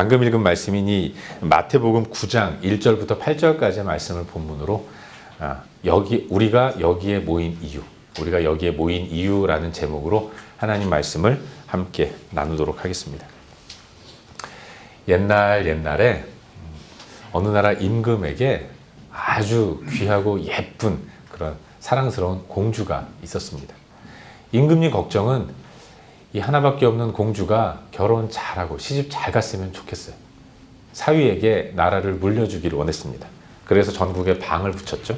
방금 읽은 말씀이니 마태복음 9장 1절부터 8절까지의 말씀을 본문으로 우리가 여기에 모인 이유라는 제목으로 하나님 말씀을 함께 나누도록 하겠습니다. 옛날에 어느 나라 임금에게 아주 귀하고 예쁜 그런 사랑스러운 공주가 있었습니다. 임금님 걱정은 이 하나밖에 없는 공주가 결혼 잘하고 시집 잘 갔으면 좋겠어요. 사위에게 나라를 물려주기를 원했습니다. 그래서 전국에 방을 붙였죠.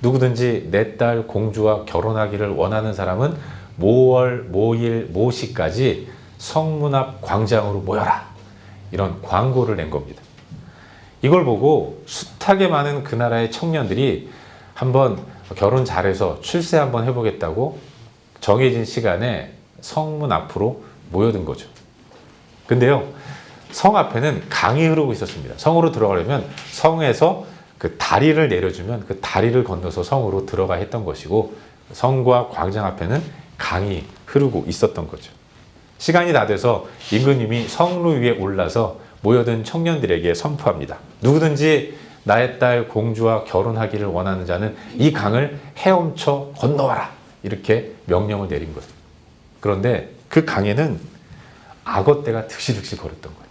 누구든지 내 딸 공주와 결혼하기를 원하는 사람은 모월, 모일, 모시까지 성문 앞 광장으로 모여라. 이런 광고를 낸 겁니다. 이걸 보고 숱하게 많은 그 나라의 청년들이 한번 결혼 잘해서 출세 한번 해보겠다고 정해진 시간에 성문 앞으로 모여든 거죠. 근데요, 성 앞에는 강이 흐르고 있었습니다. 성으로 들어가려면 성에서 그 다리를 내려주면 그 다리를 건너서 성으로 들어가 했던 것이고, 성과 광장 앞에는 강이 흐르고 있었던 거죠. 시간이 다 돼서 임금님이 성루 위에 올라서 모여든 청년들에게 선포합니다. 누구든지 나의 딸 공주와 결혼하기를 원하는 자는 이 강을 헤엄쳐 건너와라. 이렇게 명령을 내린 거예요. 그런데 그 강에는 악어떼가 득실득실 거렸던 거예요.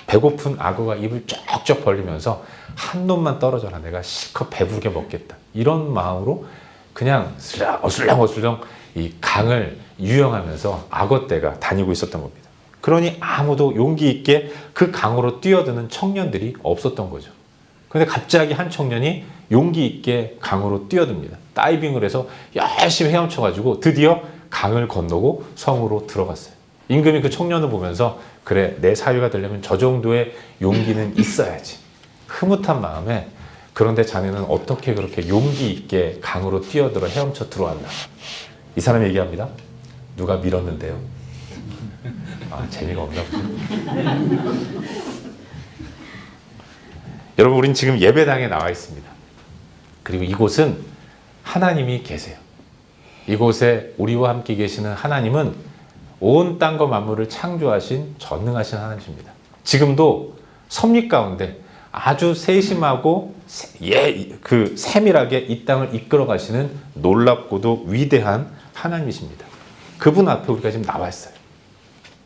배고픈 악어가 입을 쩍쩍 벌리면서 한 놈만 떨어져라. 내가 실컷 배부르게 먹겠다. 이런 마음으로 그냥 어슬렁어슬렁 이 강을 유영하면서 악어떼가 다니고 있었던 겁니다. 그러니 아무도 용기 있게 그 강으로 뛰어드는 청년들이 없었던 거죠. 그런데 갑자기 한 청년이 용기 있게 강으로 뛰어듭니다. 다이빙을 해서 열심히 헤엄쳐가지고 드디어 강을 건너고 성으로 들어갔어요. 임금이 그 청년을 보면서 그래, 내 사위가 되려면 저 정도의 용기는 있어야지. 흐뭇한 마음에 그런데 자네는 어떻게 그렇게 용기 있게 강으로 뛰어들어 헤엄쳐 들어왔나? 이 사람이 얘기합니다. 누가 밀었는데요? 재미가 없나 보죠. 여러분, 우린 지금 예배당에 나와 있습니다. 그리고 이곳은 하나님이 계세요. 이곳에 우리와 함께 계시는 하나님은 온 땅과 만물을 창조하신 전능하신 하나님이십니다. 지금도 섭리 가운데 아주 세심하고 세밀하게 이 땅을 이끌어 가시는 놀랍고도 위대한 하나님이십니다. 그분 앞에 우리가 지금 나와 있어요.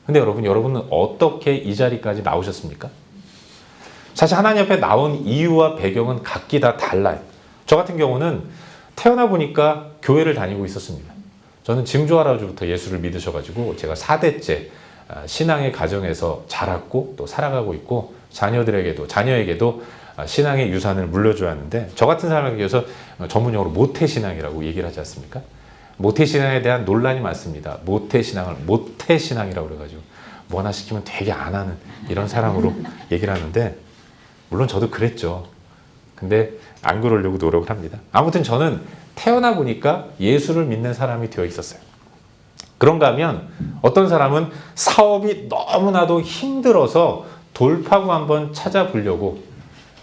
근데 여러분은 어떻게 이 자리까지 나오셨습니까? 사실 하나님 앞에 나온 이유와 배경은 각기 다 달라요. 저 같은 경우는 태어나 보니까 교회를 다니고 있었습니다. 저는 증조 할아버지부터 예수를 믿으셔가지고 제가 4대째 신앙의 가정에서 자랐고 또 살아가고 있고, 자녀에게도 신앙의 유산을 물려줘야 하는데, 저 같은 사람에게 위해서 전문용어로 모태신앙이라고 얘기를 하지 않습니까? 모태신앙에 대한 논란이 많습니다. 모태신앙을 모태신앙이라고 그래가지고 뭐 하나 시키면 되게 안 하는 이런 사람으로 얘기를 하는데, 물론 저도 그랬죠. 근데 안 그러려고 노력을 합니다. 아무튼 저는 태어나 보니까 예수를 믿는 사람이 되어 있었어요. 그런가 하면 어떤 사람은 사업이 너무나도 힘들어서 돌파구 한번 찾아보려고,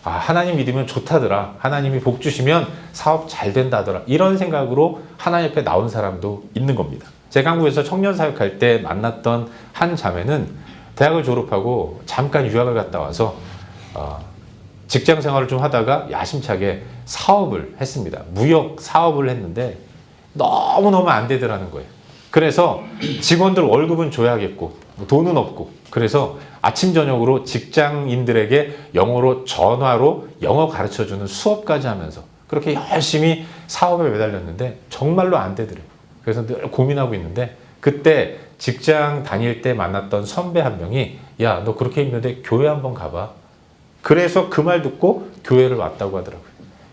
하나님 믿으면 좋다더라. 하나님이 복 주시면 사업 잘 된다더라. 이런 생각으로 하나님 앞에 나온 사람도 있는 겁니다. 제가 한국에서 청년 사역할 때 만났던 한 자매는 대학을 졸업하고 잠깐 유학을 갔다 와서 직장 생활을 좀 하다가 야심차게 사업을 했습니다. 무역 사업을 했는데 너무너무 안 되더라는 거예요. 그래서 직원들 월급은 줘야겠고 돈은 없고, 그래서 아침 저녁으로 직장인들에게 영어로 전화로 영어 가르쳐주는 수업까지 하면서 그렇게 열심히 사업에 매달렸는데 정말로 안 되더래요. 그래서 늘 고민하고 있는데, 그때 직장 다닐 때 만났던 선배 한 명이 야, 너 그렇게 힘든데 교회 한번 가봐. 그래서 그 말 듣고 교회를 왔다고 하더라고요.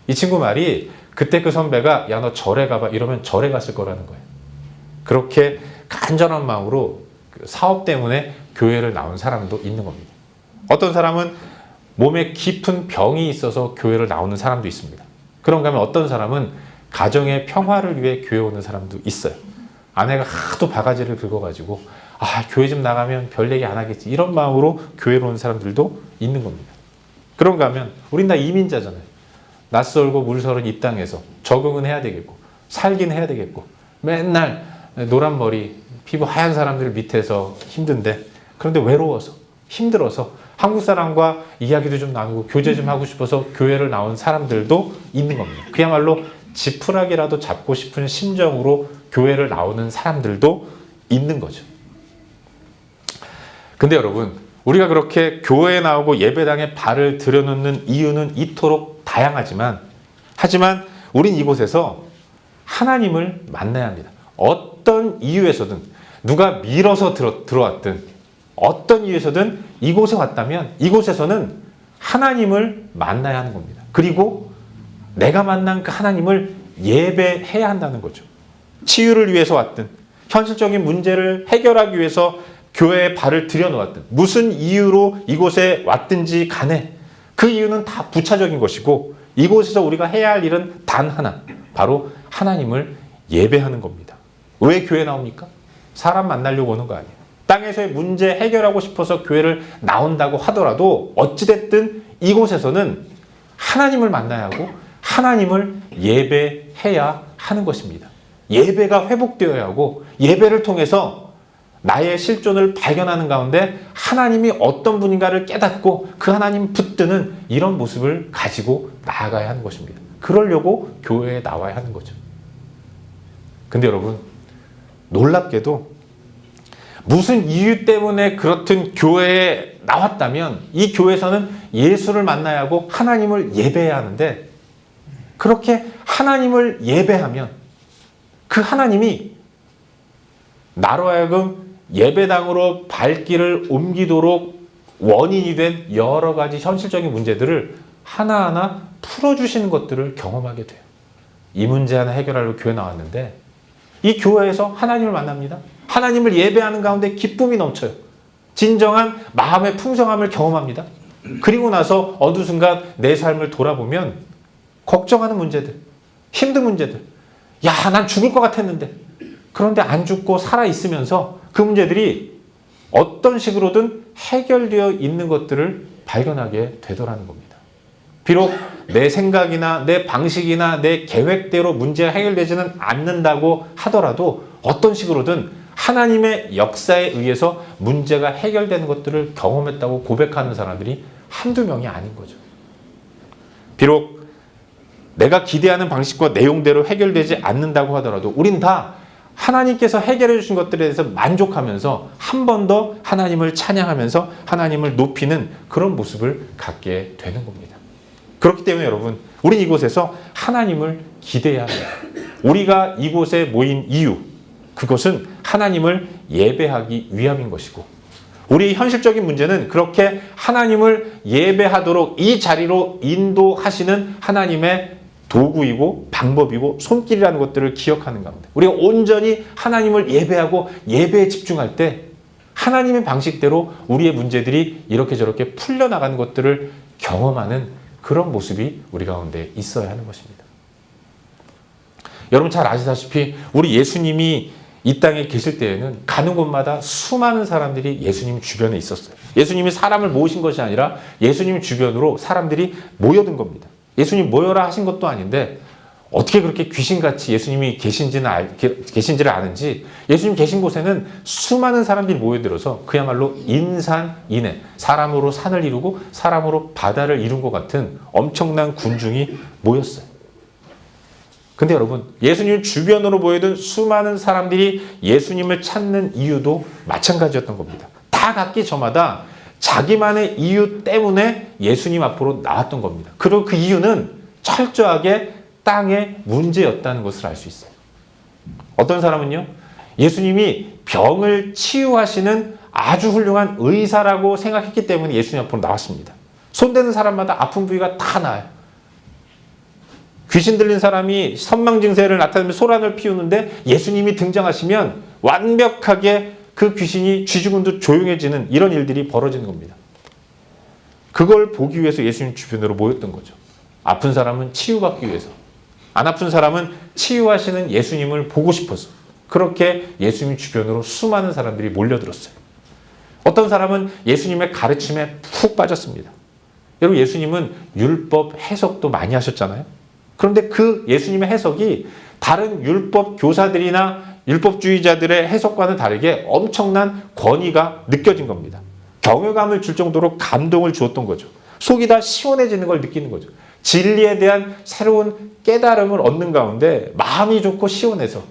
이 친구 말이 그때 그 선배가 야, 너 절에 가봐 이러면 절에 갔을 거라는 거예요. 그렇게 간절한 마음으로 사업 때문에 교회를 나온 사람도 있는 겁니다. 어떤 사람은 몸에 깊은 병이 있어서 교회를 나오는 사람도 있습니다. 그런가 하면 어떤 사람은 가정의 평화를 위해 교회 오는 사람도 있어요. 아내가 하도 바가지를 긁어가지고 교회 좀 나가면 별 얘기 안 하겠지, 이런 마음으로 교회로 오는 사람들도 있는 겁니다. 그런가 하면 우린 다 이민자잖아요. 낯설고 물서른 이 땅에서 적응은 해야 되겠고 살긴 해야 되겠고, 맨날 노란 머리 피부 하얀 사람들 밑에서 힘든데, 그런데 외로워서 힘들어서 한국 사람과 이야기도 좀 나누고 교제 좀 하고 싶어서 교회를 나온 사람들도 있는 겁니다. 그야말로 지푸라기라도 잡고 싶은 심정으로 교회를 나오는 사람들도 있는 거죠. 근데 여러분, 우리가 그렇게 교회에 나오고 예배당에 발을 들여놓는 이유는 이토록 다양하지만, 하지만 우린 이곳에서 하나님을 만나야 합니다. 어떤 이유에서든, 누가 밀어서 들어왔든, 어떤 이유에서든 이곳에 왔다면 이곳에서는 하나님을 만나야 하는 겁니다. 그리고 내가 만난 그 하나님을 예배해야 한다는 거죠. 치유를 위해서 왔든, 현실적인 문제를 해결하기 위해서 교회에 발을 들여놓았든, 무슨 이유로 이곳에 왔든지 간에 그 이유는 다 부차적인 것이고, 이곳에서 우리가 해야 할 일은 단 하나, 바로 하나님을 예배하는 겁니다. 왜 교회 나옵니까? 사람 만나려고 오는 거 아니에요. 땅에서의 문제 해결하고 싶어서 교회를 나온다고 하더라도 어찌됐든 이곳에서는 하나님을 만나야 하고 하나님을 예배해야 하는 것입니다. 예배가 회복되어야 하고, 예배를 통해서 나의 실존을 발견하는 가운데 하나님이 어떤 분인가를 깨닫고 그 하나님 붙드는 이런 모습을 가지고 나아가야 하는 것입니다. 그러려고 교회에 나와야 하는 거죠. 근데 여러분, 놀랍게도 무슨 이유 때문에 그렇든 교회에 나왔다면 이 교회에서는 예수를 만나야 하고 하나님을 예배해야 하는데, 그렇게 하나님을 예배하면 그 하나님이 나로 하여금 예배당으로 발길을 옮기도록 원인이 된 여러 가지 현실적인 문제들을 하나하나 풀어주시는 것들을 경험하게 돼요. 이 문제 하나 해결하려고 교회 나왔는데 이 교회에서 하나님을 만납니다. 하나님을 예배하는 가운데 기쁨이 넘쳐요. 진정한 마음의 풍성함을 경험합니다. 그리고 나서 어느 순간 내 삶을 돌아보면 걱정하는 문제들, 힘든 문제들, 야, 난 죽을 것 같았는데, 그런데 안 죽고 살아있으면서 그 문제들이 어떤 식으로든 해결되어 있는 것들을 발견하게 되더라는 겁니다. 비록 내 생각이나 내 방식이나 내 계획대로 문제가 해결되지는 않는다고 하더라도 어떤 식으로든 하나님의 역사에 의해서 문제가 해결되는 것들을 경험했다고 고백하는 사람들이 한두 명이 아닌 거죠. 비록 내가 기대하는 방식과 내용대로 해결되지 않는다고 하더라도 우린 다 하나님께서 해결해 주신 것들에 대해서 만족하면서 한 번 더 하나님을 찬양하면서 하나님을 높이는 그런 모습을 갖게 되는 겁니다. 그렇기 때문에 여러분, 우린 이곳에서 하나님을 기대해야 합니다. 우리가 이곳에 모인 이유, 그것은 하나님을 예배하기 위함인 것이고, 우리의 현실적인 문제는 그렇게 하나님을 예배하도록 이 자리로 인도하시는 하나님의 도구이고 방법이고 손길이라는 것들을 기억하는 가운데 우리가 온전히 하나님을 예배하고 예배에 집중할 때 하나님의 방식대로 우리의 문제들이 이렇게 저렇게 풀려나가는 것들을 경험하는 그런 모습이 우리 가운데 있어야 하는 것입니다. 여러분 잘 아시다시피 우리 예수님이 이 땅에 계실 때에는 가는 곳마다 수많은 사람들이 예수님 주변에 있었어요. 예수님이 사람을 모으신 것이 아니라 예수님 주변으로 사람들이 모여든 겁니다. 예수님 모여라 하신 것도 아닌데 어떻게 그렇게 귀신같이 예수님이 계신지를 아는지 예수님 계신 곳에는 수많은 사람들이 모여들어서 그야말로 인산인해, 사람으로 산을 이루고 사람으로 바다를 이룬 것 같은 엄청난 군중이 모였어요. 근데 여러분, 예수님 주변으로 모여든 수많은 사람들이 예수님을 찾는 이유도 마찬가지였던 겁니다. 다 각기 저마다 자기만의 이유 때문에 예수님 앞으로 나왔던 겁니다. 그리고 그 이유는 철저하게 땅의 문제였다는 것을 알 수 있어요. 어떤 사람은요, 예수님이 병을 치유하시는 아주 훌륭한 의사라고 생각했기 때문에 예수님 앞으로 나왔습니다. 손대는 사람마다 아픈 부위가 다 나아요. 귀신 들린 사람이 선망 증세를 나타내며 소란을 피우는데 예수님이 등장하시면 완벽하게 그 귀신이 쥐죽은 듯 조용해지는 이런 일들이 벌어지는 겁니다. 그걸 보기 위해서 예수님 주변으로 모였던 거죠. 아픈 사람은 치유받기 위해서, 안 아픈 사람은 치유하시는 예수님을 보고 싶어서 그렇게 예수님 주변으로 수많은 사람들이 몰려들었어요. 어떤 사람은 예수님의 가르침에 푹 빠졌습니다. 여러분, 예수님은 율법 해석도 많이 하셨잖아요. 그런데 그 예수님의 해석이 다른 율법 교사들이나 율법주의자들의 해석과는 다르게 엄청난 권위가 느껴진 겁니다. 경외감을 줄 정도로 감동을 주었던 거죠. 속이 다 시원해지는 걸 느끼는 거죠. 진리에 대한 새로운 깨달음을 얻는 가운데 마음이 좋고 시원해서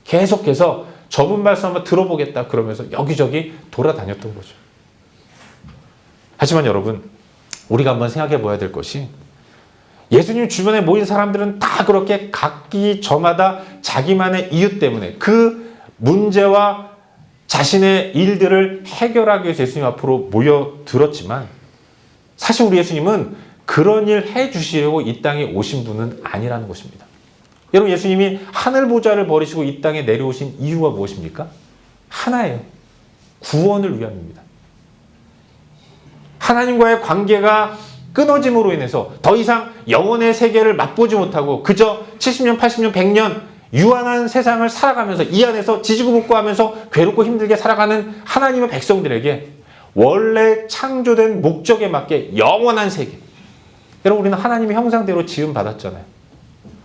계속해서 저분 말씀 한번 들어보겠다 그러면서 여기저기 돌아다녔던 거죠. 하지만 여러분, 우리가 한번 생각해 봐야 될 것이, 예수님 주변에 모인 사람들은 다 그렇게 각기 저마다 자기만의 이유 때문에 그 문제와 자신의 일들을 해결하기 위해서 예수님 앞으로 모여들었지만, 사실 우리 예수님은 그런 일 해주시려고 이 땅에 오신 분은 아니라는 것입니다. 여러분, 예수님이 하늘 보좌를 버리시고 이 땅에 내려오신 이유가 무엇입니까? 하나예요. 구원을 위함입니다. 하나님과의 관계가 끊어짐으로 인해서 더 이상 영혼의 세계를 맛보지 못하고 그저 70년, 80년, 100년 유한한 세상을 살아가면서 이 안에서 지지고 볶고 하면서 괴롭고 힘들게 살아가는 하나님의 백성들에게 원래 창조된 목적에 맞게 영원한 세계. 여러분, 우리는 하나님의 형상대로 지음 받았잖아요.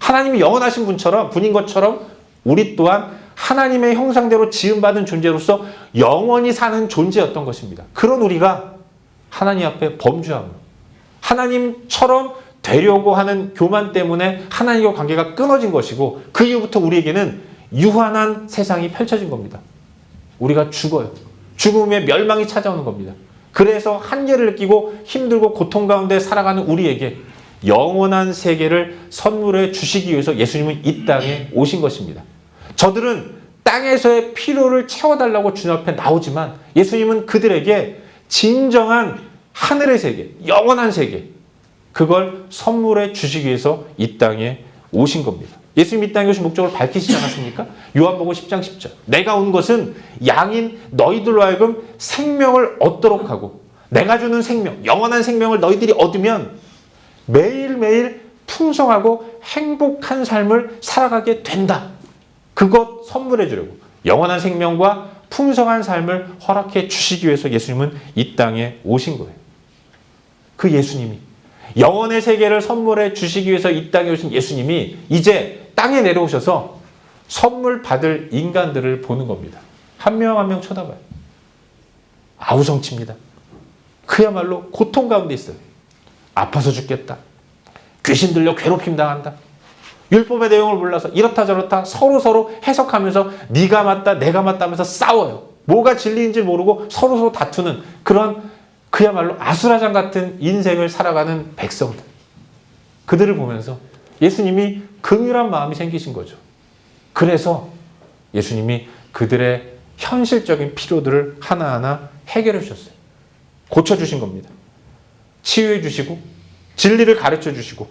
하나님이 영원하신 분인 것처럼 우리 또한 하나님의 형상대로 지음받은 존재로서 영원히 사는 존재였던 것입니다. 그런 우리가 하나님 앞에 범죄함, 하나님처럼 되려고 하는 교만 때문에 하나님과 관계가 끊어진 것이고, 그 이후부터 우리에게는 유한한 세상이 펼쳐진 겁니다. 우리가 죽어요. 죽음의 멸망이 찾아오는 겁니다. 그래서 한계를 느끼고 힘들고 고통 가운데 살아가는 우리에게 영원한 세계를 선물해 주시기 위해서 예수님은 이 땅에 오신 것입니다. 저들은 땅에서의 필요를 채워달라고 주님 앞에 나오지만 예수님은 그들에게 진정한 하늘의 세계, 영원한 세계, 그걸 선물해 주시기 위해서 이 땅에 오신 겁니다. 예수님이 이 땅에 오신 목적을 밝히시지 않았습니까? 요한복음 10장 10절. 내가 온 것은 양인 너희들로 하여금 생명을 얻도록 하고, 내가 주는 생명, 영원한 생명을 너희들이 얻으면 매일매일 풍성하고 행복한 삶을 살아가게 된다. 그것 선물해 주려고 영원한 생명과 풍성한 삶을 허락해 주시기 위해서 예수님은 이 땅에 오신 거예요. 그 예수님이, 영원의 세계를 선물해 주시기 위해서 이 땅에 오신 예수님이 이제 땅에 내려오셔서 선물 받을 인간들을 보는 겁니다. 한 명 한 명 쳐다봐요. 아우성칩니다. 그야말로 고통 가운데 있어요. 아파서 죽겠다. 귀신 들려 괴롭힘 당한다. 율법의 내용을 몰라서 이렇다 저렇다 서로 해석하면서 네가 맞다 내가 맞다 하면서 싸워요. 뭐가 진리인지 모르고 서로 다투는 그런 그야말로 아수라장 같은 인생을 살아가는 백성들. 그들을 보면서 예수님이 긍휼한 마음이 생기신 거죠. 그래서 예수님이 그들의 현실적인 필요들을 하나하나 해결해 주셨어요. 고쳐주신 겁니다. 치유해 주시고 진리를 가르쳐 주시고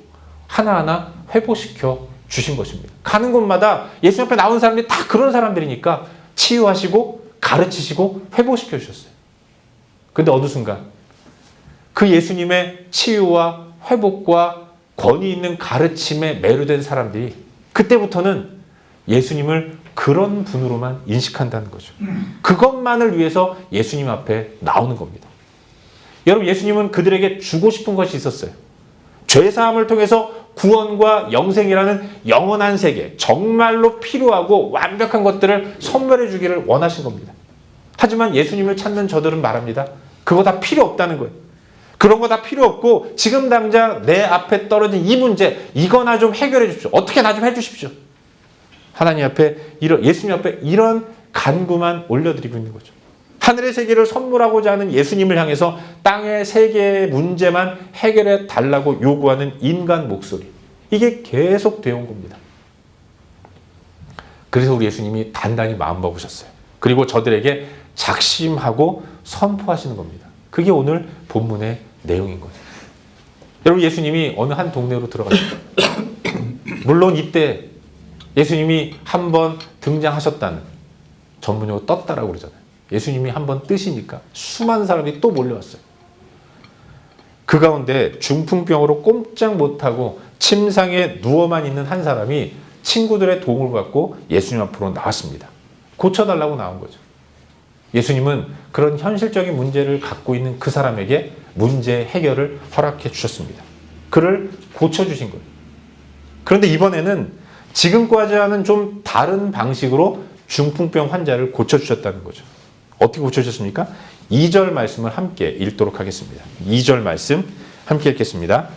하나하나 회복시켜 주신 것입니다. 가는 곳마다 예수님 앞에 나온 사람들이 다 그런 사람들이니까 치유하시고 가르치시고 회복시켜 주셨어요. 근데 어느 순간 그 예수님의 치유와 회복과 권위 있는 가르침에 매료된 사람들이 그때부터는 예수님을 그런 분으로만 인식한다는 거죠. 그것만을 위해서 예수님 앞에 나오는 겁니다. 여러분, 예수님은 그들에게 주고 싶은 것이 있었어요. 죄사함을 통해서 구원과 영생이라는 영원한 세계, 정말로 필요하고 완벽한 것들을 선물해 주기를 원하신 겁니다. 하지만 예수님을 찾는 저들은 말합니다. 그거 다 필요 없다는 거예요. 그런 거 다 필요 없고 지금 당장 내 앞에 떨어진 이 문제, 이거나 좀 해결해 주십시오. 어떻게 나 좀 해주십시오. 하나님 앞에 예수님 앞에 이런 간구만 올려드리고 있는 거죠. 하늘의 세계를 선물하고자 하는 예수님을 향해서 땅의 세계의 문제만 해결해 달라고 요구하는 인간 목소리. 이게 계속 되어 온 겁니다. 그래서 우리 예수님이 단단히 마음 먹으셨어요. 그리고 저들에게 작심하고 선포하시는 겁니다. 그게 오늘 본문의 내용인 거죠. 여러분, 예수님이 어느 한 동네로 들어갔어요. 물론 이때 예수님이 한번 등장하셨다는 전문용어 떴다라고 그러잖아요. 예수님이 한번 뜨시니까 수많은 사람이 또 몰려왔어요. 그 가운데 중풍병으로 꼼짝 못하고 침상에 누워만 있는 한 사람이 친구들의 도움을 받고 예수님 앞으로 나왔습니다. 고쳐달라고 나온 거죠. 예수님은 그런 현실적인 문제를 갖고 있는 그 사람에게 문제 해결을 허락해 주셨습니다. 그를 고쳐주신 거예요. 그런데 이번에는 지금까지와는 좀 다른 방식으로 중풍병 환자를 고쳐주셨다는 거죠. 어떻게 고쳐주셨습니까? 2절 말씀을 함께 읽도록 하겠습니다. 2절 말씀 함께 읽겠습니다.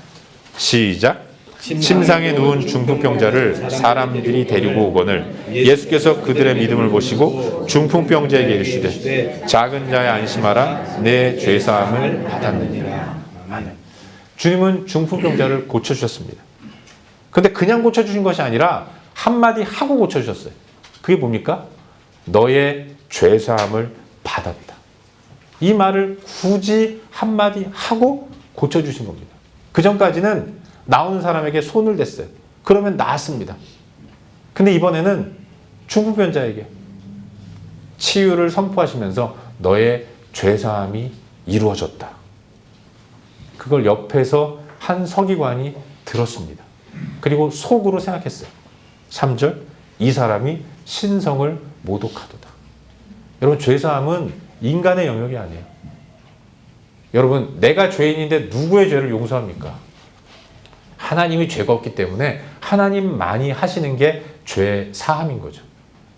시작. 침상에 누운 중풍병자를 사람들이 데리고 오거늘 예수께서 그들의 믿음을 보시고 중풍병자에게 이르시되 작은 자야 안심하라 내 죄사함을 받았느니라. 아멘. 주님은 중풍병자를 고쳐주셨습니다. 근데 그냥 고쳐주신 것이 아니라 한마디 하고 고쳐주셨어요. 그게 뭡니까? 너의 죄사함을 받았다. 이 말을 굳이 한마디 하고 고쳐주신 겁니다. 그 전까지는 나오는 사람에게 손을 댔어요. 그러면 나았습니다. 근데 이번에는 중풍병자에게 치유를 선포하시면서 너의 죄사함이 이루어졌다. 그걸 옆에서 한 서기관이 들었습니다. 그리고 속으로 생각했어요. 3절, 이 사람이 신성을 모독하도다. 여러분, 죄사함은 인간의 영역이 아니에요. 여러분, 내가 죄인인데 누구의 죄를 용서합니까? 하나님이 죄가 없기 때문에 하나님만이 하시는 게 죄 사함인 거죠.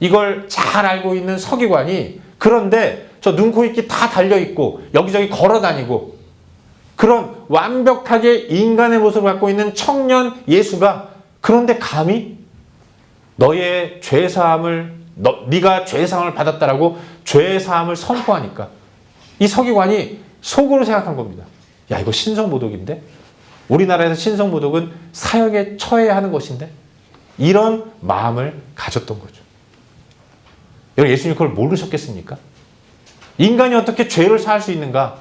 이걸 잘 알고 있는 서기관이, 그런데 저 눈, 코, 입기 다 달려있고 여기저기 걸어다니고 그런 완벽하게 인간의 모습을 갖고 있는 청년 예수가, 그런데 감히 너의 죄사함을, 네가 죄사함을 받았다라고 죄사함을 선포하니까 이 서기관이 속으로 생각한 겁니다. 야, 이거 신성모독인데? 우리나라에서 신성모독은 사형에 처해야 하는 것인데? 이런 마음을 가졌던 거죠. 여러분, 예수님 그걸 모르셨겠습니까? 인간이 어떻게 죄를 사할 수 있는가?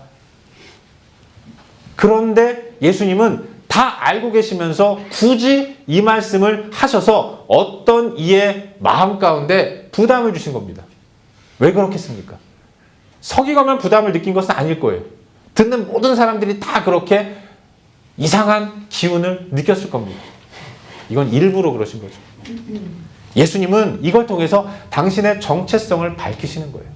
그런데 예수님은 다 알고 계시면서 굳이 이 말씀을 하셔서 어떤 이의 마음 가운데 부담을 주신 겁니다. 왜 그렇겠습니까? 서기관만 부담을 느낀 것은 아닐 거예요. 듣는 모든 사람들이 다 그렇게 이상한 기운을 느꼈을 겁니다. 이건 일부러 그러신 거죠. 예수님은 이걸 통해서 당신의 정체성을 밝히시는 거예요.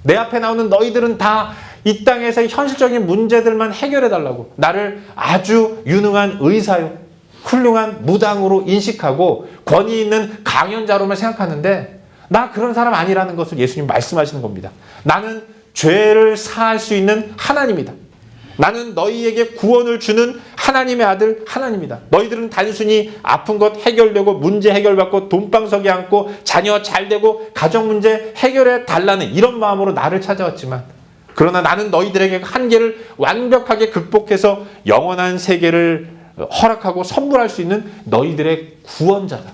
내 앞에 나오는 너희들은 다 이 땅에서의 현실적인 문제들만 해결해달라고, 나를 아주 유능한 의사요, 훌륭한 무당으로 인식하고 권위 있는 강연자로만 생각하는데 나 그런 사람 아니라는 것을 예수님 말씀하시는 겁니다. 나는 죄를 사할 수 있는 하나님이다. 나는 너희에게 구원을 주는 하나님의 아들 하나님이다. 너희들은 단순히 아픈 것 해결되고 문제 해결받고 돈방석에 앉고 자녀 잘 되고 가정 문제 해결해 달라는 이런 마음으로 나를 찾아왔지만, 그러나 나는 너희들에게 한계를 완벽하게 극복해서 영원한 세계를 허락하고 선물할 수 있는 너희들의 구원자다.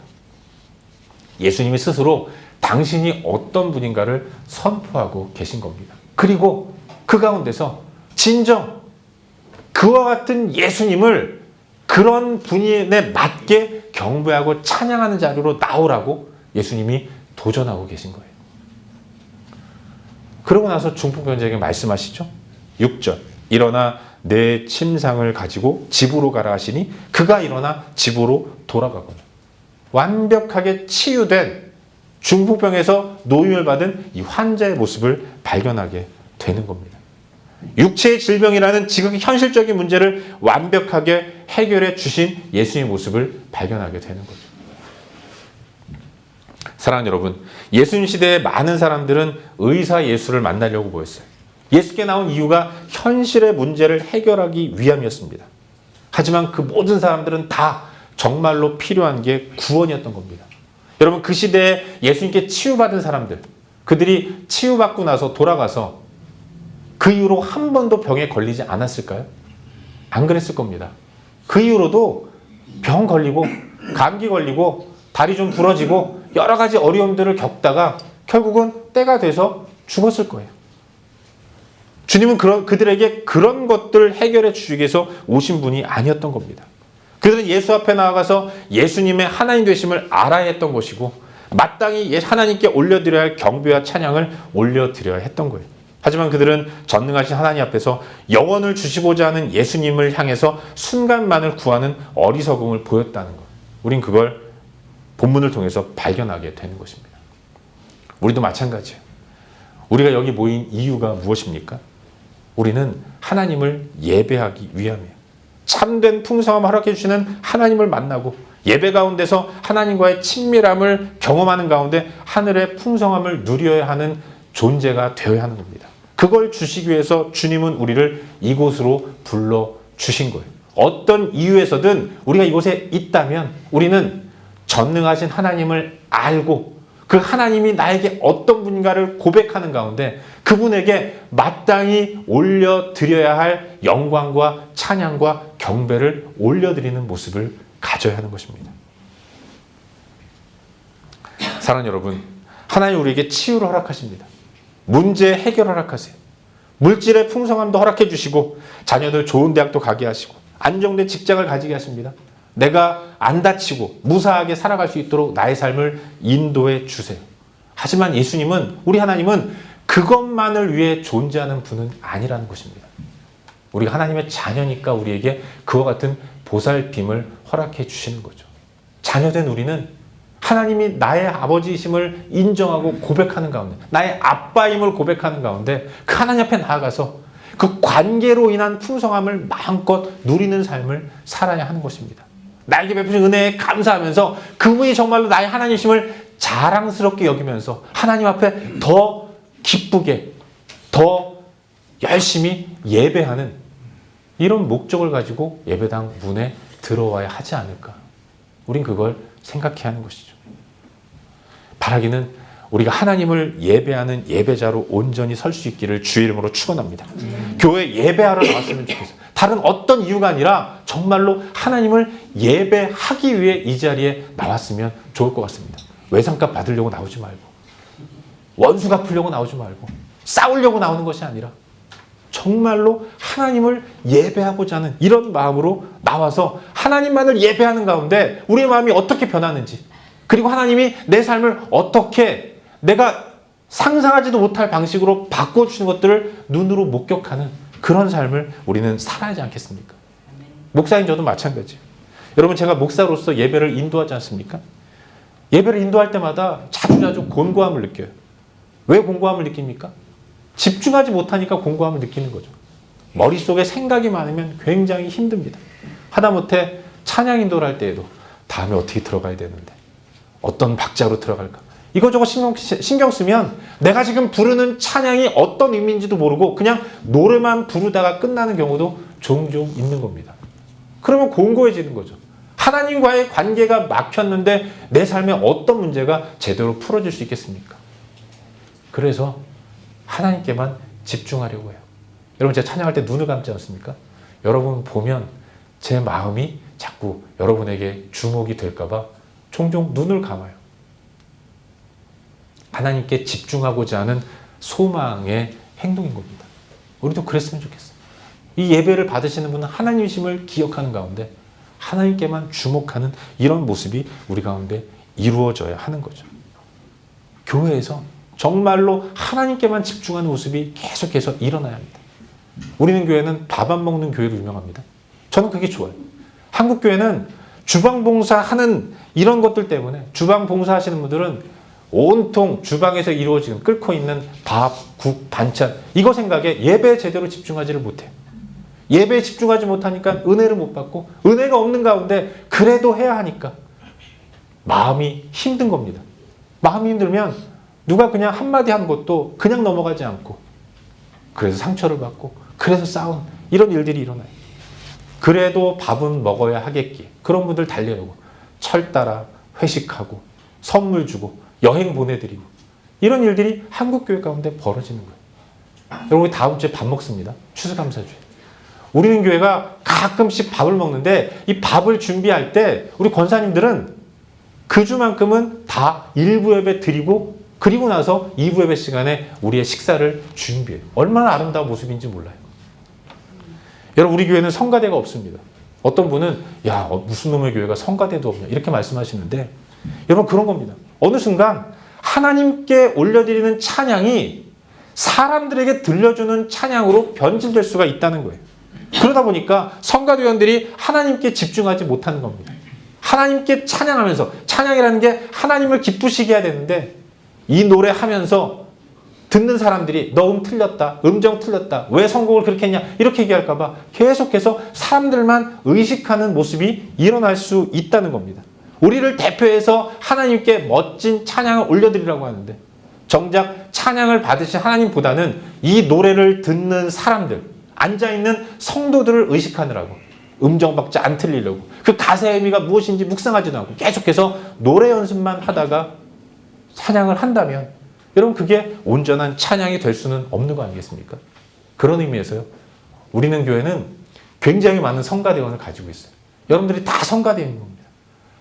예수님이 스스로 당신이 어떤 분인가를 선포하고 계신 겁니다. 그리고 그 가운데서 진정 그와 같은 예수님을 그런 분에 맞게 경배하고 찬양하는 자리로 나오라고 예수님이 도전하고 계신 거예요. 그러고 나서 중풍병자에게 말씀하시죠. 6절, 일어나 내 침상을 가지고 집으로 가라 하시니 그가 일어나 집으로 돌아가거늘. 완벽하게 치유된 중풍병에서 노임을 받은 이 환자의 모습을 발견하게 되는 겁니다. 육체의 질병이라는 지극히 현실적인 문제를 완벽하게 해결해 주신 예수의 모습을 발견하게 되는 거죠. 사랑하는 여러분, 예수님 시대에 많은 사람들은 의사 예수를 만나려고 모였어요. 예수께 나온 이유가 현실의 문제를 해결하기 위함이었습니다. 하지만 그 모든 사람들은 다 정말로 필요한 게 구원이었던 겁니다. 여러분, 그 시대에 예수님께 치유받은 사람들, 그들이 치유받고 나서 돌아가서 그 이후로 한 번도 병에 걸리지 않았을까요? 안 그랬을 겁니다. 그 이후로도 병 걸리고 감기 걸리고 다리 좀 부러지고 여러 가지 어려움들을 겪다가 결국은 때가 돼서 죽었을 거예요. 주님은 그들에게 그런 것들을 해결해 주시기 위해서 오신 분이 아니었던 겁니다. 그들은 예수 앞에 나아가서 예수님의 하나님 되심을 알아야 했던 것이고 마땅히 하나님께 올려드려야 할 경배와 찬양을 올려드려야 했던 거예요. 하지만 그들은 전능하신 하나님 앞에서 영원을 주시고자 하는 예수님을 향해서 순간만을 구하는 어리석음을 보였다는 것. 우린 그걸 본문을 통해서 발견하게 되는 것입니다. 우리도 마찬가지예요. 우리가 여기 모인 이유가 무엇입니까? 우리는 하나님을 예배하기 위함이에요. 참된 풍성함을 허락해 주시는 하나님을 만나고 예배 가운데서 하나님과의 친밀함을 경험하는 가운데 하늘의 풍성함을 누려야 하는 존재가 되어야 하는 겁니다. 그걸 주시기 위해서 주님은 우리를 이곳으로 불러주신 거예요. 어떤 이유에서든 우리가 이곳에 있다면 우리는 전능하신 하나님을 알고 그 하나님이 나에게 어떤 분인가를 고백하는 가운데 그분에게 마땅히 올려드려야 할 영광과 찬양과 경배를 올려드리는 모습을 가져야 하는 것입니다. 사랑하는 여러분, 하나님 우리에게 치유를 허락하십니다. 문제 해결을 허락하세요. 물질의 풍성함도 허락해 주시고 자녀들 좋은 대학도 가게 하시고 안정된 직장을 가지게 하십니다. 내가 안 다치고 무사하게 살아갈 수 있도록 나의 삶을 인도해 주세요. 하지만 예수님은, 우리 하나님은 그것만을 위해 존재하는 분은 아니라는 것입니다. 우리가 하나님의 자녀니까 우리에게 그와 같은 보살핌을 허락해 주시는 거죠. 자녀된 우리는 하나님이 나의 아버지이심을 인정하고 고백하는 가운데, 나의 아빠임을 고백하는 가운데 그 하나님 앞에 나아가서 그 관계로 인한 풍성함을 마음껏 누리는 삶을 살아야 하는 것입니다. 나에게 베푸신 은혜에 감사하면서 그분이 정말로 나의 하나님이심을 자랑스럽게 여기면서 하나님 앞에 더 기쁘게, 더 열심히 예배하는 이런 목적을 가지고 예배당 문에 들어와야 하지 않을까. 우린 그걸 생각해야 하는 것이죠. 바라기는 우리가 하나님을 예배하는 예배자로 온전히 설 수 있기를 주의 이름으로 축원합니다. 교회 예배하러 나왔으면 좋겠어요. 다른 어떤 이유가 아니라 정말로 하나님을 예배하기 위해 이 자리에 나왔으면 좋을 것 같습니다. 외상값 받으려고 나오지 말고, 원수 갚으려고 나오지 말고, 싸우려고 나오는 것이 아니라 정말로 하나님을 예배하고자 하는 이런 마음으로 나와서 하나님만을 예배하는 가운데 우리의 마음이 어떻게 변하는지, 그리고 하나님이 내 삶을 어떻게 내가 상상하지도 못할 방식으로 바꿔주시는 것들을 눈으로 목격하는 그런 삶을 우리는 살아야 하지 않겠습니까? 목사인 저도 마찬가지예요. 여러분, 제가 목사로서 예배를 인도하지 않습니까? 예배를 인도할 때마다 자주자주 곤고함을 느껴요. 왜 곤고함을 느낍니까? 집중하지 못하니까 곤고함을 느끼는 거죠. 머릿속에 생각이 많으면 굉장히 힘듭니다. 하다못해 찬양 인도를 할 때에도 다음에 어떻게 들어가야 되는데, 어떤 박자로 들어갈까, 이거저거 신경 쓰면 내가 지금 부르는 찬양이 어떤 의미인지도 모르고 그냥 노래만 부르다가 끝나는 경우도 종종 있는 겁니다. 그러면 곤고해지는 거죠. 하나님과의 관계가 막혔는데 내 삶에 어떤 문제가 제대로 풀어질 수 있겠습니까? 그래서 하나님께만 집중하려고 해요. 여러분, 제가 찬양할 때 눈을 감지 않습니까? 여러분 보면 제 마음이 자꾸 여러분에게 주목이 될까봐 종종 눈을 감아요. 하나님께 집중하고자 하는 소망의 행동인 겁니다. 우리도 그랬으면 좋겠어요. 이 예배를 받으시는 분은 하나님이심을 기억하는 가운데 하나님께만 주목하는 이런 모습이 우리 가운데 이루어져야 하는 거죠. 교회에서 정말로 하나님께만 집중하는 모습이 계속해서 일어나야 합니다. 우리는 교회는 밥 안 먹는 교회로 유명합니다. 저는 그게 좋아요. 한국 교회는 주방 봉사하는 이런 것들 때문에, 주방 봉사하시는 분들은 온통 주방에서 이루어지는 끓고 있는 밥, 국, 반찬, 이거 생각에 예배에 제대로 집중하지를 못해요. 예배에 집중하지 못하니까 은혜를 못 받고, 은혜가 없는 가운데 그래도 해야 하니까 마음이 힘든 겁니다. 마음이 힘들면 누가 그냥 한마디 한 것도 그냥 넘어가지 않고, 그래서 상처를 받고, 그래서 싸운 이런 일들이 일어나요. 그래도 밥은 먹어야 하겠기에 그런 분들 달려오고, 철 따라 회식하고, 선물 주고, 여행 보내드리고, 이런 일들이 한국교회 가운데 벌어지는 거예요. 여러분, 우리 다음 주에 밥 먹습니다. 추수감사주에. 우리는 교회가 가끔씩 밥을 먹는데 이 밥을 준비할 때 우리 권사님들은 그 주만큼은 다 1부 예배 드리고, 그리고 나서 2부 예배 시간에 우리의 식사를 준비해요. 얼마나 아름다운 모습인지 몰라요. 여러분, 우리 교회는 성가대가 없습니다. 어떤 분은 야, 무슨 놈의 교회가 성가대도 없냐 이렇게 말씀하시는데, 여러분, 그런 겁니다. 어느 순간 하나님께 올려드리는 찬양이 사람들에게 들려주는 찬양으로 변질될 수가 있다는 거예요. 그러다 보니까 성가대원들이 하나님께 집중하지 못하는 겁니다. 하나님께 찬양하면서, 찬양이라는 게 하나님을 기쁘시게 해야 되는데, 이 노래 하면서 듣는 사람들이 너 틀렸다, 음정 틀렸다, 왜 선곡을 그렇게 했냐 이렇게 얘기할까 봐 계속해서 사람들만 의식하는 모습이 일어날 수 있다는 겁니다. 우리를 대표해서 하나님께 멋진 찬양을 올려드리라고 하는데 정작 찬양을 받으신 하나님보다는 이 노래를 듣는 사람들, 앉아있는 성도들을 의식하느라고 음정박자 안 틀리려고 그 가사의 의미가 무엇인지 묵상하지도 않고 계속해서 노래 연습만 하다가 찬양을 한다면 여러분 그게 온전한 찬양이 될 수는 없는 거 아니겠습니까? 그런 의미에서요. 우리는 교회는 굉장히 많은 성가대원을 가지고 있어요. 여러분들이 다 성가대원인 겁니다.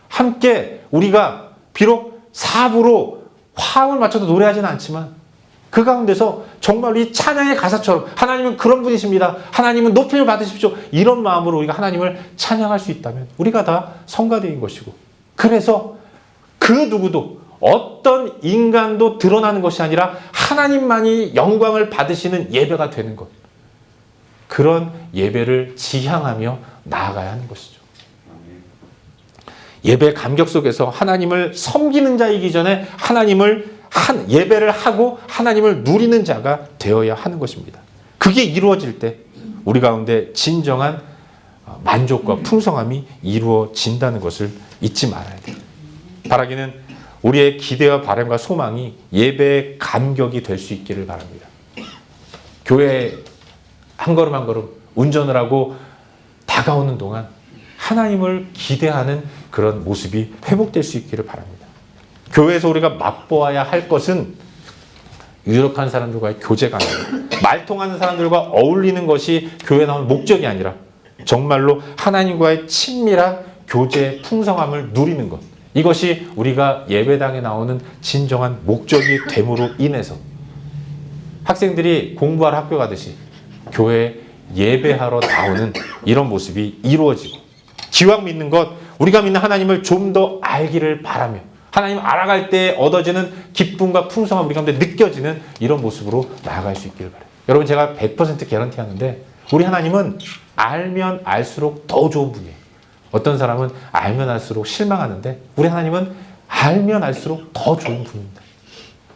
함께 우리가 비록 사부로 화음을 맞춰도 노래하지는 않지만 그 가운데서 정말 이 찬양의 가사처럼 하나님은 그런 분이십니다. 하나님은 높임을 받으십시오. 이런 마음으로 우리가 하나님을 찬양할 수 있다면 우리가 다 성가대인 것이고 그래서 그 누구도 어떤 인간도 드러나는 것이 아니라 하나님만이 영광을 받으시는 예배가 되는 것. 그런 예배를 지향하며 나아가야 하는 것이죠. 예배 감격 속에서 하나님을 섬기는 자이기 전에 예배를 하고 하나님을 누리는 자가 되어야 하는 것입니다. 그게 이루어질 때 우리 가운데 진정한 만족과 풍성함이 이루어진다는 것을 잊지 말아야 돼요. 바라기는 우리의 기대와 바람과 소망이 예배의 감격이 될 수 있기를 바랍니다. 교회에 한 걸음 한 걸음 운전을 하고 다가오는 동안 하나님을 기대하는 그런 모습이 회복될 수 있기를 바랍니다. 교회에서 우리가 맛보아야 할 것은 유력한 사람들과의 교제가 아니라 말통하는 사람들과 어울리는 것이 교회에 나온 목적이 아니라 정말로 하나님과의 친밀한 교제의 풍성함을 누리는 것. 이것이 우리가 예배당에 나오는 진정한 목적이 됨으로 인해서 학생들이 공부하러 학교 가듯이 교회에 예배하러 나오는 이런 모습이 이루어지고 기왕 믿는 것, 우리가 믿는 하나님을 좀 더 알기를 바라며 하나님 알아갈 때 얻어지는 기쁨과 풍성함 우리 가운데 느껴지는 이런 모습으로 나아갈 수 있기를 바라요. 여러분 제가 100% 개런티 하는데 우리 하나님은 알면 알수록 더 좋은 분이에요. 어떤 사람은 알면 알수록 실망하는데 우리 하나님은 알면 알수록 더 좋은 분입니다.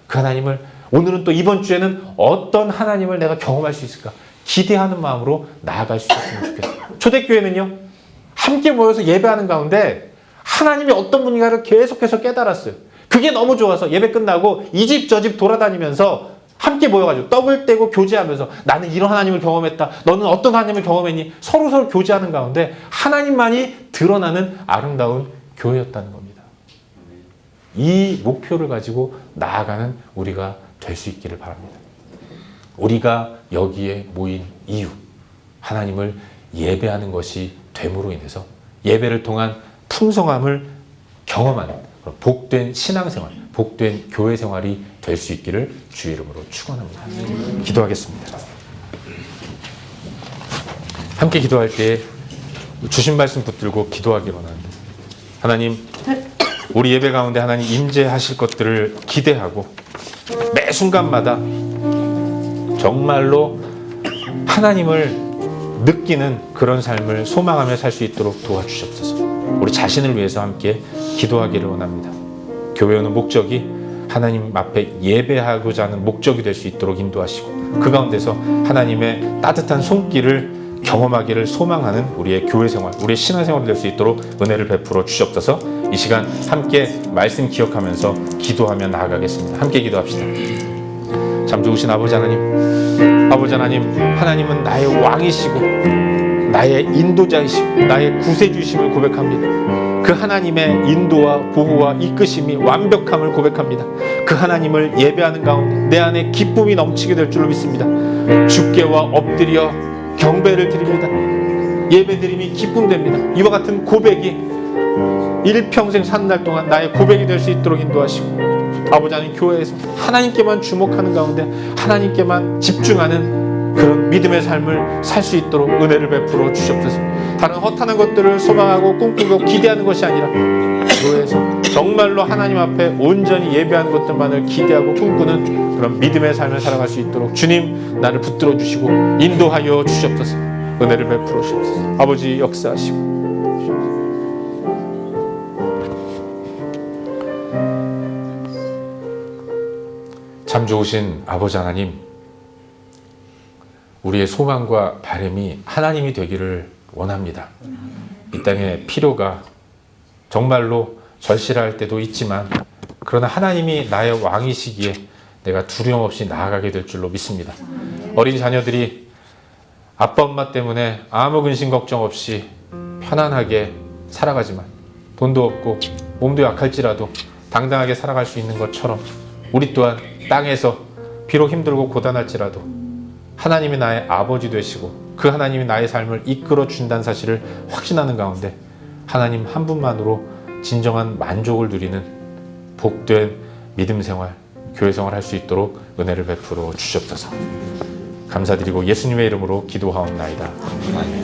그 하나님을 오늘은 또 이번 주에는 어떤 하나님을 내가 경험할 수 있을까 기대하는 마음으로 나아갈 수 있으면 좋겠어요. 초대교회는요. 함께 모여서 예배하는 가운데 하나님이 어떤 분인가를 계속해서 깨달았어요. 그게 너무 좋아서 예배 끝나고 이 집 저 집 돌아다니면서 함께 모여가지고 떡을 떼고 교제하면서 나는 이런 하나님을 경험했다. 너는 어떤 하나님을 경험했니? 서로 교제하는 가운데 하나님만이 드러나는 아름다운 교회였다는 겁니다. 이 목표를 가지고 나아가는 우리가 될 수 있기를 바랍니다. 우리가 여기에 모인 이유, 하나님을 예배하는 것이 됨으로 인해서 예배를 통한 풍성함을 경험하는 복된 신앙생활, 복된 교회 생활이 될 수 있기를 주의 이름으로 축원합니다. 기도하겠습니다. 함께 기도할 때 주신 말씀 붙들고 기도하기로 하는데 하나님, 우리 예배 가운데 하나님 임재하실 것들을 기대하고 매 순간마다 정말로 하나님을 느끼는 그런 삶을 소망하며 살 수 있도록 도와주시옵소서. 우리 자신을 위해서 함께 기도하기를 원합니다. 교회 오는 목적이 하나님 앞에 예배하고자 하는 목적이 될 수 있도록 인도하시고 그 가운데서 하나님의 따뜻한 손길을 경험하기를 소망하는 우리의 교회 생활, 우리의 신앙생활이 될 수 있도록 은혜를 베풀어 주시옵소서. 이 시간 함께 말씀 기억하면서 기도하며 나아가겠습니다. 함께 기도합시다. 참 좋으신 아버지 하나님, 아버지 하나님, 하나님은 나의 왕이시고 나의 인도자이시고 나의 구세주이심을 고백합니다. 그 하나님의 인도와 보호와 이끄심이 완벽함을 고백합니다. 그 하나님을 예배하는 가운데 내 안에 기쁨이 넘치게 될 줄로 믿습니다. 주께와 엎드려 경배를 드립니다. 예배드림이 기쁨됩니다. 이와 같은 고백이 일평생 사는 날 동안 나의 고백이 될 수 있도록 인도하시고 아버지 하나님, 교회에서 하나님께만 주목하는 가운데 하나님께만 집중하는 그런 믿음의 삶을 살 수 있도록 은혜를 베풀어 주시옵소서. 다른 허탄한 것들을 소망하고 꿈꾸고 기대하는 것이 아니라 교회에서 정말로 하나님 앞에 온전히 예배하는 것들만을 기대하고 꿈꾸는 그런 믿음의 삶을 살아갈 수 있도록 주님 나를 붙들어 주시고 인도하여 주시옵소서. 은혜를 베풀어 주시옵소서. 아버지 역사하시고 참 좋으신 아버지 하나님, 우리의 소망과 바람이 하나님이 되기를 원합니다. 이 땅에 필요가 정말로 절실할 때도 있지만 그러나 하나님이 나의 왕이시기에 내가 두려움 없이 나아가게 될 줄로 믿습니다. 어린 자녀들이 아빠 엄마 때문에 아무 근심 걱정 없이 편안하게 살아가지만 돈도 없고 몸도 약할지라도 당당하게 살아갈 수 있는 것처럼 우리 또한 땅에서 비록 힘들고 고단할지라도 하나님이 나의 아버지 되시고 그 하나님이 나의 삶을 이끌어 준다는 사실을 확신하는 가운데 하나님 한 분만으로 진정한 만족을 누리는 복된 믿음 생활, 교회 생활 할 수 있도록 은혜를 베풀어 주시옵소서. 감사드리고 예수님의 이름으로 기도하옵나이다. 아멘.